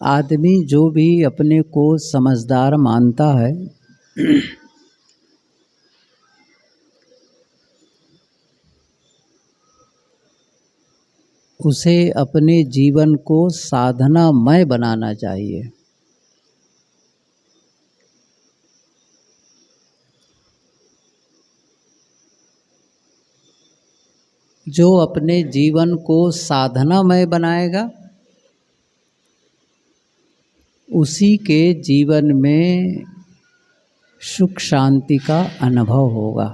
आदमी जो भी अपने को समझदार मानता है उसे अपने जीवन को साधनामय बनाना चाहिए। जो अपने जीवन को साधनामय बनाएगा उसी के जीवन में सुख शांति का अनुभव होगा।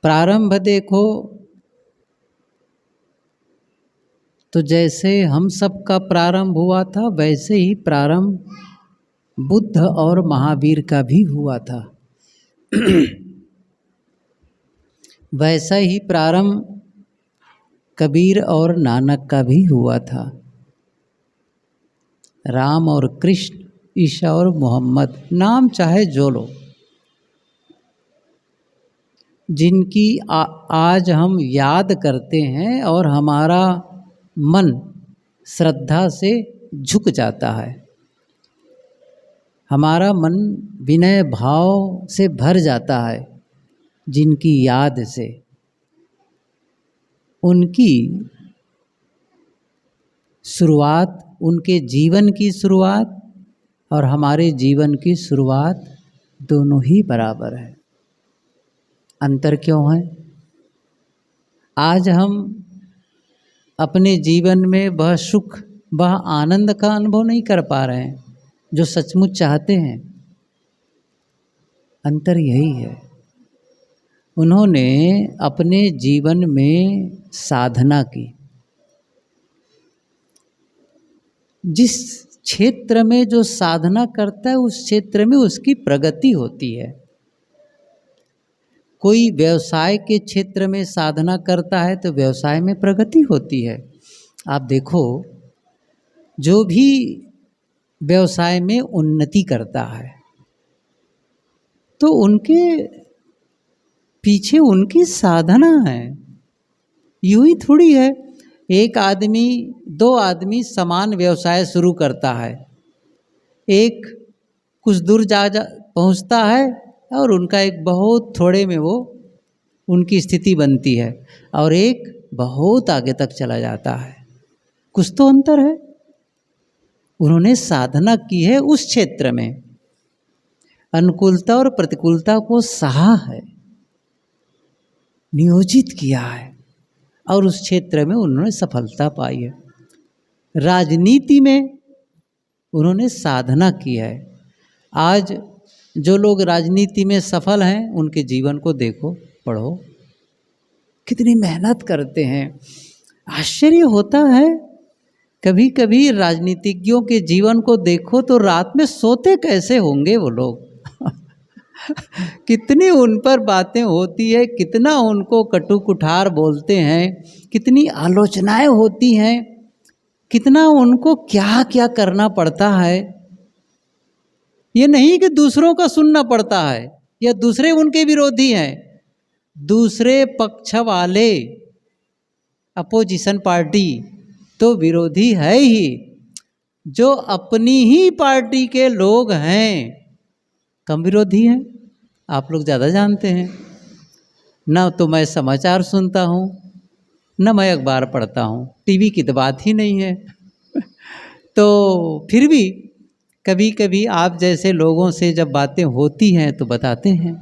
प्रारंभ देखो तो जैसे हम सब का प्रारंभ हुआ था वैसे ही प्रारंभ बुद्ध और महावीर का भी हुआ था। वैसा ही प्रारंभ कबीर और नानक का भी हुआ था। राम और कृष्ण, ईसा और मोहम्मद, नाम चाहे जो लो, जिनकी आज हम याद करते हैं और हमारा मन श्रद्धा से झुक जाता है, हमारा मन विनय भाव से भर जाता है। जिनकी याद से उनकी शुरुआत, उनके जीवन की शुरुआत और हमारे जीवन की शुरुआत दोनों ही बराबर है। अंतर क्यों है? आज हम अपने जीवन में वह सुख, वह आनंद का अनुभव नहीं कर पा रहे हैं जो सचमुच चाहते हैं। अंतर यही है, उन्होंने अपने जीवन में साधना की। जिस क्षेत्र में जो साधना करता है उस क्षेत्र में उसकी प्रगति होती है। कोई व्यवसाय के क्षेत्र में साधना करता है तो व्यवसाय में प्रगति होती है। आप देखो, जो भी व्यवसाय में उन्नति करता है तो उनके पीछे उनकी साधना है। यूं ही थोड़ी है एक आदमी, दो आदमी समान व्यवसाय शुरू करता है, एक कुछ दूर जा पहुंचता है और उनका एक बहुत थोड़े में वो उनकी स्थिति बनती है, और एक बहुत आगे तक चला जाता है। कुछ तो अंतर है। उन्होंने साधना की है, उस क्षेत्र में अनुकूलता और प्रतिकूलता को सहा है, नियोजित किया है और उस क्षेत्र में उन्होंने सफलता पाई है। राजनीति में उन्होंने साधना की है। आज जो लोग राजनीति में सफल हैं उनके जीवन को देखो, पढ़ो, कितनी मेहनत करते हैं। आश्चर्य होता है कभी कभी राजनीतिज्ञों के जीवन को देखो तो रात में सोते कैसे होंगे वो लोग। कितनी उन पर बातें होती है, कितना उनको कटु कुठार बोलते हैं, कितनी आलोचनाएं होती हैं, कितना उनको क्या क्या करना पड़ता है। ये नहीं कि दूसरों का सुनना पड़ता है या दूसरे उनके विरोधी हैं, दूसरे पक्ष वाले अपोजिशन पार्टी तो विरोधी है ही, जो अपनी ही पार्टी के लोग हैं कम विरोधी हैं। आप लोग ज़्यादा जानते हैं। ना तो मैं समाचार सुनता हूँ, न मैं अखबार पढ़ता हूँ, टीवी की तो बात ही नहीं है। तो फिर भी कभी कभी आप जैसे लोगों से जब बातें होती हैं तो बताते हैं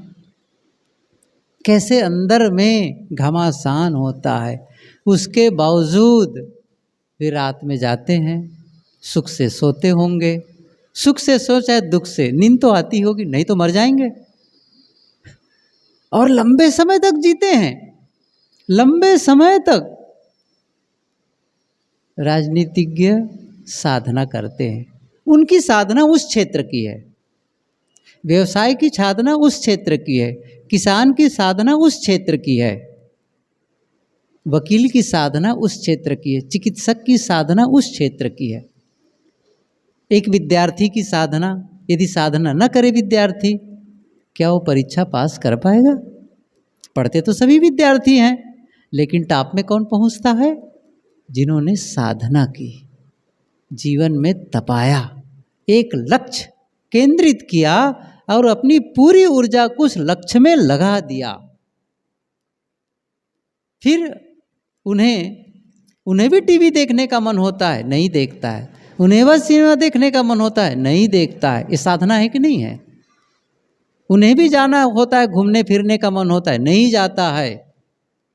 कैसे अंदर में घमासान होता है। उसके बावजूद फिर रात में जाते हैं, सुख से सोते होंगे, सुख से सो चाहे दुख से, नींद तो आती होगी, नहीं तो मर जाएंगे, और लंबे समय तक जीते हैं, लंबे समय तक। राजनीतिज्ञ साधना करते हैं, उनकी साधना उस क्षेत्र की है, व्यवसाय की साधना उस क्षेत्र की है, किसान की साधना उस क्षेत्र की है, वकील की साधना उस क्षेत्र की है, चिकित्सक की साधना उस क्षेत्र की है। एक विद्यार्थी की साधना, यदि साधना न करे विद्यार्थी, क्या वो परीक्षा पास कर पाएगा? पढ़ते तो सभी विद्यार्थी हैं, लेकिन टॉप में कौन पहुंचता है? जिन्होंने साधना की, जीवन में तपाया, एक लक्ष्य केंद्रित किया और अपनी पूरी ऊर्जा को उस लक्ष्य में लगा दिया। फिर उन्हें भी टीवी देखने का मन होता है, नहीं देखता है। उन्हें बस सिनेमा देखने का मन होता है, नहीं देखता है। ये साधना है कि नहीं है? उन्हें भी जाना होता है, घूमने फिरने का मन होता है, नहीं जाता है।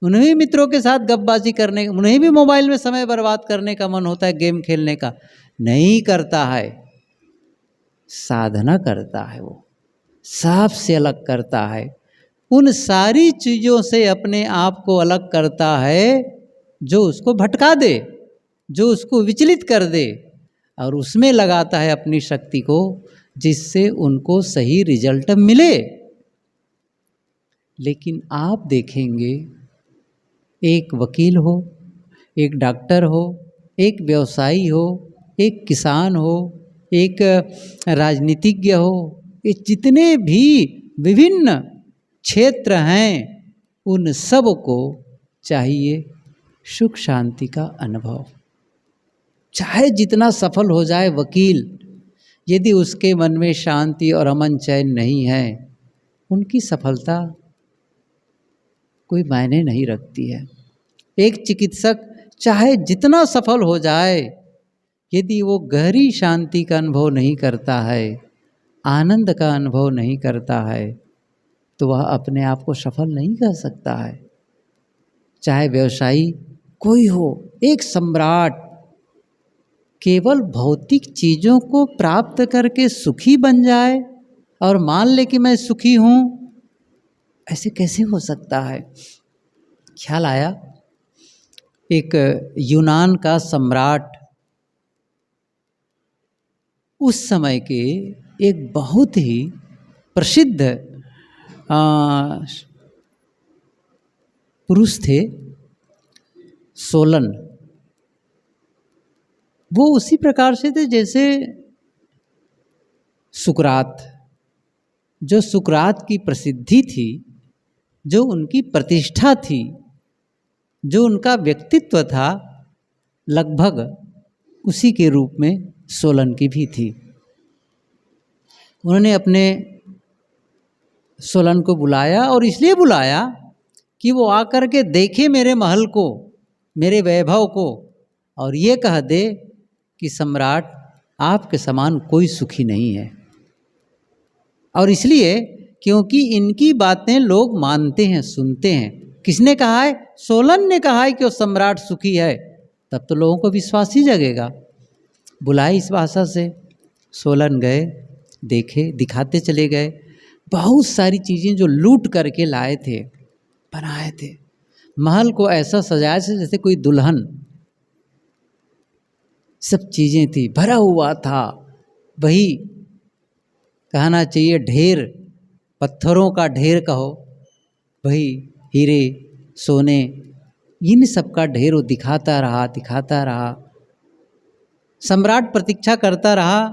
उन्हें भी मित्रों के साथ गपबाजी करने, उन्हें भी मोबाइल में समय बर्बाद करने का मन होता है, गेम खेलने का, नहीं करता है। साधना करता है, वो साफ से अलग करता है, उन सारी चीज़ों से अपने आप को अलग करता है जो उसको भटका दे, जो उसको विचलित कर दे, और उसमें लगाता है अपनी शक्ति को, जिससे उनको सही रिजल्ट मिले। लेकिन आप देखेंगे, एक वकील हो, एक डॉक्टर हो, एक व्यवसायी हो, एक किसान हो, एक राजनीतिज्ञ हो, ये जितने भी विभिन्न क्षेत्र हैं, उन सब को चाहिए सुख शांति का अनुभव। चाहे जितना सफल हो जाए वकील, यदि उसके मन में शांति और अमन चैन नहीं है, उनकी सफलता कोई मायने नहीं रखती है। एक चिकित्सक चाहे जितना सफल हो जाए, यदि वो गहरी शांति का अनुभव नहीं करता है, आनंद का अनुभव नहीं करता है, तो वह अपने आप को सफल नहीं कर सकता है। चाहे व्यवसायी कोई हो, एक सम्राट केवल भौतिक चीज़ों को प्राप्त करके सुखी बन जाए और मान ले कि मैं सुखी हूँ, ऐसे कैसे हो सकता है? ख्याल आया, एक यूनान का सम्राट, उस समय के एक बहुत ही प्रसिद्ध पुरुष थे, सोलन। वो उसी प्रकार से थे जैसे सुकरात। जो सुकरात की प्रसिद्धि थी, जो उनकी प्रतिष्ठा थी, जो उनका व्यक्तित्व था, लगभग उसी के रूप में सोलन की भी थी। उन्होंने अपने सोलन को बुलाया, और इसलिए बुलाया कि वो आकर के देखे मेरे महल को, मेरे वैभव को, और ये कह दे कि सम्राट, आपके समान कोई सुखी नहीं है। और इसलिए क्योंकि इनकी बातें लोग मानते हैं, सुनते हैं। किसने कहा है? सोलन ने कहा है कि वो सम्राट सुखी है, तब तो लोगों को विश्वास ही जगेगा। बुलाए इस भाषा से, सोलन गए, देखे, दिखाते चले गए। बहुत सारी चीज़ें जो लूट करके लाए थे, बनाए थे। महल को ऐसा सजाया था जैसे कोई दुल्हन, सब चीज़ें थी, भरा हुआ था। वही कहना चाहिए ढेर, पत्थरों का ढेर कहो, वही हीरे सोने, इन सब का ढेर वो दिखाता रहा, दिखाता रहा। सम्राट प्रतीक्षा करता रहा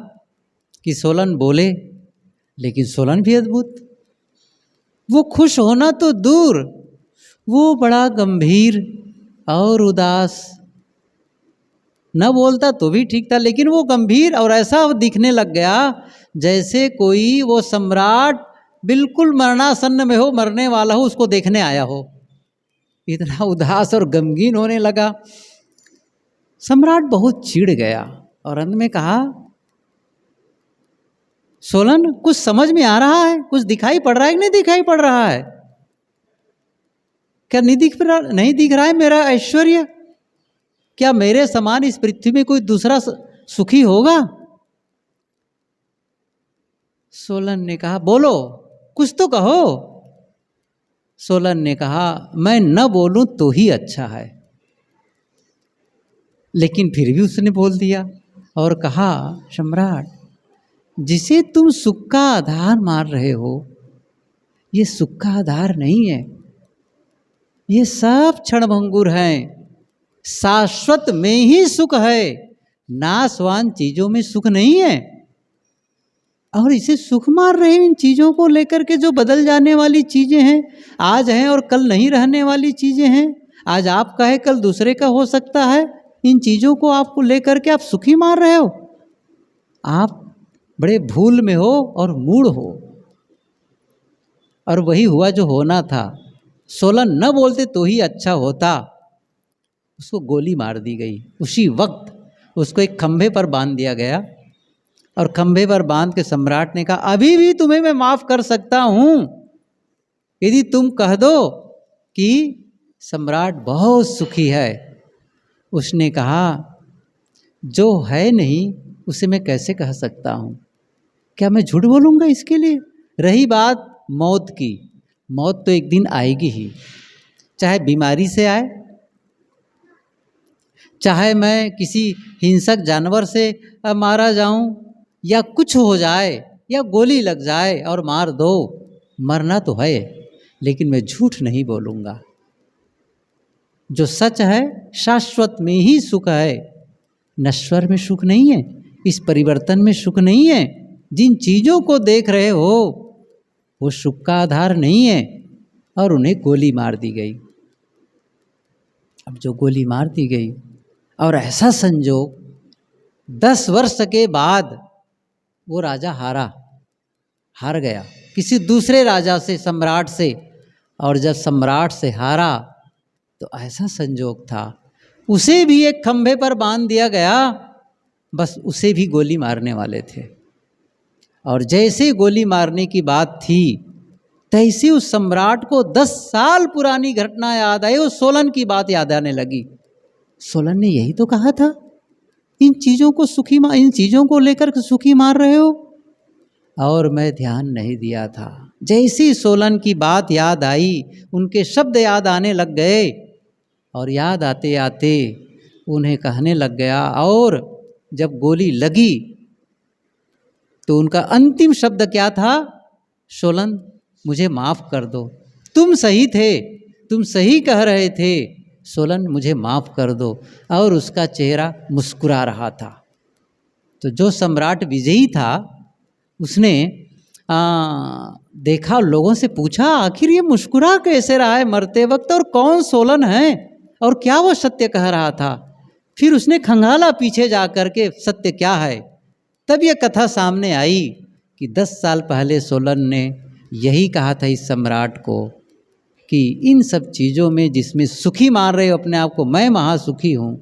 कि सोलन बोले, लेकिन सोलन भी अद्भुत, वो खुश होना तो दूर, वो बड़ा गंभीर और उदास, न बोलता तो भी ठीक था, लेकिन वो गंभीर और ऐसा दिखने लग गया जैसे कोई वो सम्राट बिल्कुल मरणासन्न में हो, मरने वाला हो, उसको देखने आया हो। इतना उदास और गमगीन होने लगा। सम्राट बहुत चिढ़ गया और अंत में कहा, सोलन, कुछ समझ में आ रहा है? कुछ दिखाई पड़ रहा है कि नहीं दिखाई पड़ रहा है? क्या नहीं दिख रहा है मेरा ऐश्वर्य? क्या मेरे समान इस पृथ्वी में कोई दूसरा सुखी होगा? सोलन ने कहा, बोलो, कुछ तो कहो। सोलन ने कहा, मैं न बोलूं तो ही अच्छा है। लेकिन फिर भी उसने बोल दिया और कहा, सम्राट, जिसे तुम सुख का आधार मान रहे हो, ये सुख का आधार नहीं है। ये सब क्षणभंगुर हैं। शाश्वत में ही सुख है, नाशवान चीजों में सुख नहीं है। और इसे सुख मान रहे हैं इन चीजों को लेकर के, जो बदल जाने वाली चीजें हैं, आज हैं और कल नहीं रहने वाली चीजें हैं। आज आपका है, कल दूसरे का हो सकता है। इन चीज़ों को आपको लेकर के आप सुखी मान रहे हो। आप बड़े भूल में हो और मूढ़ हो। और वही हुआ जो होना था। सोलन न बोलते तो ही अच्छा होता। उसको गोली मार दी गई। उसी वक्त उसको एक खंभे पर बांध दिया गया और खंभे पर बांध के सम्राट ने कहा अभी भी तुम्हें मैं माफ कर सकता हूं यदि तुम कह दो कि सम्राट बहुत सुखी है। उसने कहा जो है नहीं उसे मैं कैसे कह सकता हूं, क्या मैं झूठ बोलूंगा इसके लिए। रही बात मौत की, मौत तो एक दिन आएगी ही, चाहे बीमारी से आए, चाहे मैं किसी हिंसक जानवर से मारा जाऊं, या कुछ हो जाए, या गोली लग जाए और मार दो। मरना तो है, लेकिन मैं झूठ नहीं बोलूंगा। जो सच है शाश्वत में ही सुख है, नश्वर में सुख नहीं है, इस परिवर्तन में सुख नहीं है। जिन चीज़ों को देख रहे हो वो सुख का आधार नहीं है। और उन्हें गोली मार दी गई। अब जो गोली मार दी गई और ऐसा संजोग 10 वर्ष के बाद वो राजा हार गया किसी दूसरे राजा से, सम्राट से। और जब सम्राट से हारा तो ऐसा संजोग था, उसे भी एक खंभे पर बांध दिया गया। बस उसे भी गोली मारने वाले थे। और जैसे गोली मारने की बात थी तैसे उस सम्राट को 10 साल पुरानी घटना याद आई। उस सोलन की बात याद आने लगी। सोलन ने यही तो कहा था, इन चीज़ों को लेकर सुखी मार रहे हो। और मैं ध्यान नहीं दिया था। जैसी सोलन की बात याद आई, उनके शब्द याद आने लग गए। और याद आते आते उन्हें कहने लग गया। और जब गोली लगी तो उनका अंतिम शब्द क्या था? सोलन मुझे माफ़ कर दो, तुम सही थे, तुम सही कह रहे थे, सोलन मुझे माफ़ कर दो। और उसका चेहरा मुस्कुरा रहा था। तो जो सम्राट विजयी था उसने देखा, लोगों से पूछा आखिर ये मुस्कुरा कैसे रहा है मरते वक्त, और कौन सोलन है, और क्या वो सत्य कह रहा था। फिर उसने खंगाला पीछे जा कर के सत्य क्या है। तब ये कथा सामने आई कि 10 साल पहले सोलन ने यही कहा था इस सम्राट को कि इन सब चीज़ों में जिसमें सुखी मान रहे हो अपने आप को, मैं महासुखी हूँ।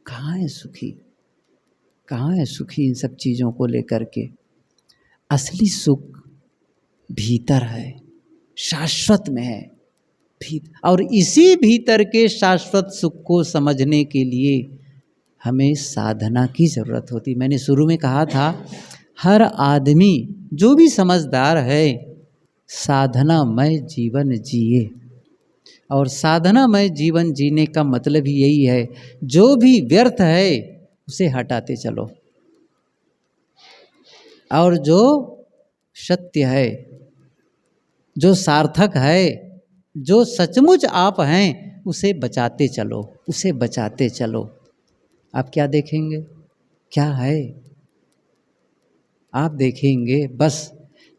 कहाँ है सुखी, कहाँ है सुखी इन सब चीज़ों को लेकर के। असली सुख भीतर है, शाश्वत में है। और इसी भीतर के शाश्वत सुख को समझने के लिए हमें साधना की ज़रूरत होती। मैंने शुरू में कहा था, हर आदमी जो भी समझदार है साधनामय जीवन जिए। और साधनामय जीवन जीने का मतलब ही यही है, जो भी व्यर्थ है उसे हटाते चलो, और जो सत्य है, जो सार्थक है, जो सचमुच आप हैं उसे बचाते चलो, उसे बचाते चलो। आप क्या देखेंगे, क्या है? आप देखेंगे बस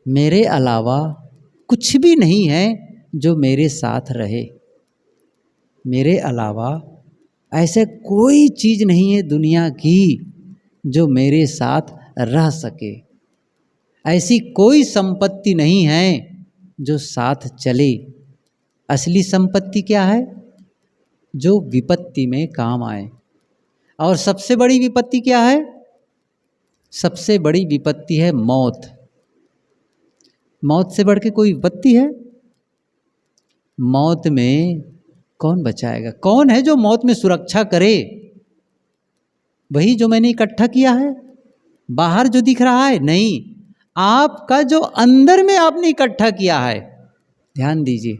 मेरे अलावा कुछ भी नहीं है जो मेरे साथ रहे। मेरे अलावा ऐसे कोई चीज़ नहीं है दुनिया की जो मेरे साथ रह सके। ऐसी कोई संपत्ति नहीं है जो साथ चले। असली संपत्ति क्या है? जो विपत्ति में काम आए। और सबसे बड़ी विपत्ति क्या है? सबसे बड़ी विपत्ति है मौत। मौत से बढ़ के कोई विपत्ति है? मौत में कौन बचाएगा? कौन है जो मौत में सुरक्षा करे? वही जो मैंने इकट्ठा किया है, बाहर जो दिख रहा है नहीं, आपका जो अंदर में आपने इकट्ठा किया है। ध्यान दीजिए,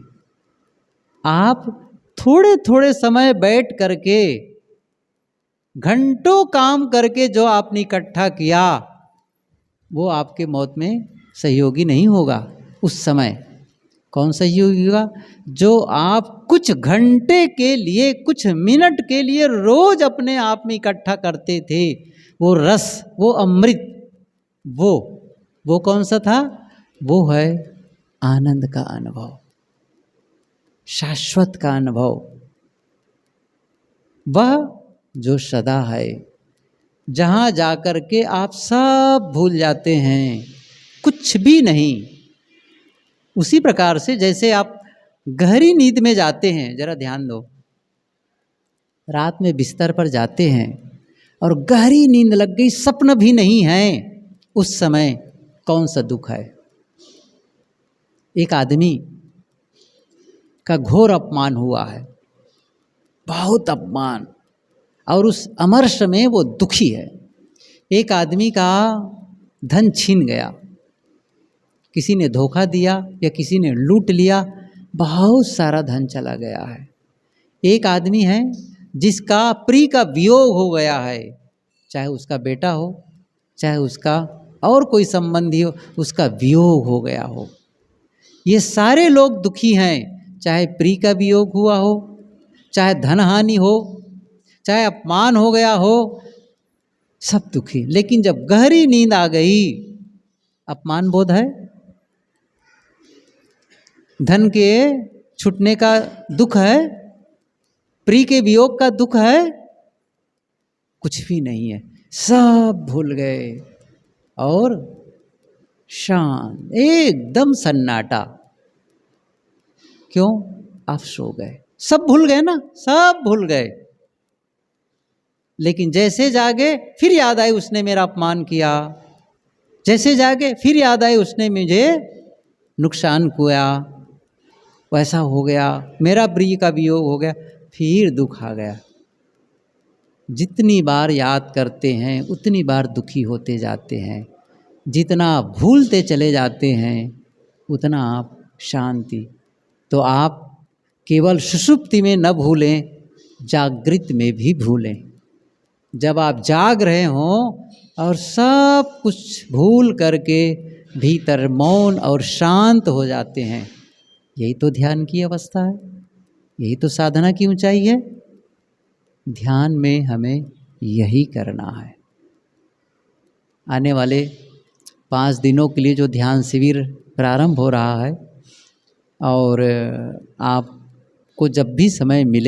आप थोड़े थोड़े समय बैठ करके, घंटों काम करके जो आपने इकट्ठा किया वो आपके मौत में सहयोगी नहीं होगा। उस समय कौन सहयोगी होगा? जो आप कुछ घंटे के लिए, कुछ मिनट के लिए रोज अपने आप में इकट्ठा करते थे। वो रस, वो अमृत, वो कौन सा था? वो है आनंद का अनुभव, शाश्वत का अनुभव। वह जो सदा है, जहाँ जाकर के आप सब भूल जाते हैं, कुछ भी नहीं। उसी प्रकार से जैसे आप गहरी नींद में जाते हैं, जरा ध्यान दो, रात में बिस्तर पर जाते हैं और गहरी नींद लग गई, सपन भी नहीं है, उस समय कौन सा दुख है? एक आदमी का घोर अपमान हुआ है, बहुत अपमान, और उस अमर्ष में वो दुखी है। एक आदमी का धन छीन गया, किसी ने धोखा दिया या किसी ने लूट लिया, बहुत सारा धन चला गया है। एक आदमी है जिसका प्रिय का वियोग हो गया है, चाहे उसका बेटा हो, चाहे उसका और कोई संबंधी हो, उसका वियोग हो गया हो। ये सारे लोग दुखी हैं, चाहे प्रिय का वियोग हुआ हो, चाहे धन हानि हो, चाहे अपमान हो गया हो, सब दुखी। लेकिन जब गहरी नींद आ गई, अपमान बोध है, धन के छूटने का दुख है, प्रिय के वियोग का दुख है, कुछ भी नहीं है, सब भूल गए और शांत, एकदम सन्नाटा। क्यों? आप सो गए, सब भूल गए ना, सब भूल गए। लेकिन जैसे जागे फिर याद आई उसने मेरा अपमान किया, जैसे जागे फिर याद आई उसने मुझे नुकसान किया, वैसा हो गया, मेरा प्रिय का वियोग हो गया, फिर दुख आ गया। जितनी बार याद करते हैं उतनी बार दुखी होते जाते हैं, जितना भूलते चले जाते हैं उतना आप शांति। तो आप केवल सुषुप्ति में न भूलें, जागृत में भी भूलें। जब आप जाग रहे हों और सब कुछ भूल करके भीतर मौन और शांत हो जाते हैं, यही तो ध्यान की अवस्था है, यही तो साधना की ऊंचाई है। ध्यान में हमें यही करना है। आने वाले 5 दिनों के लिए जो ध्यान शिविर प्रारंभ हो रहा है, और आपको जब भी समय मिले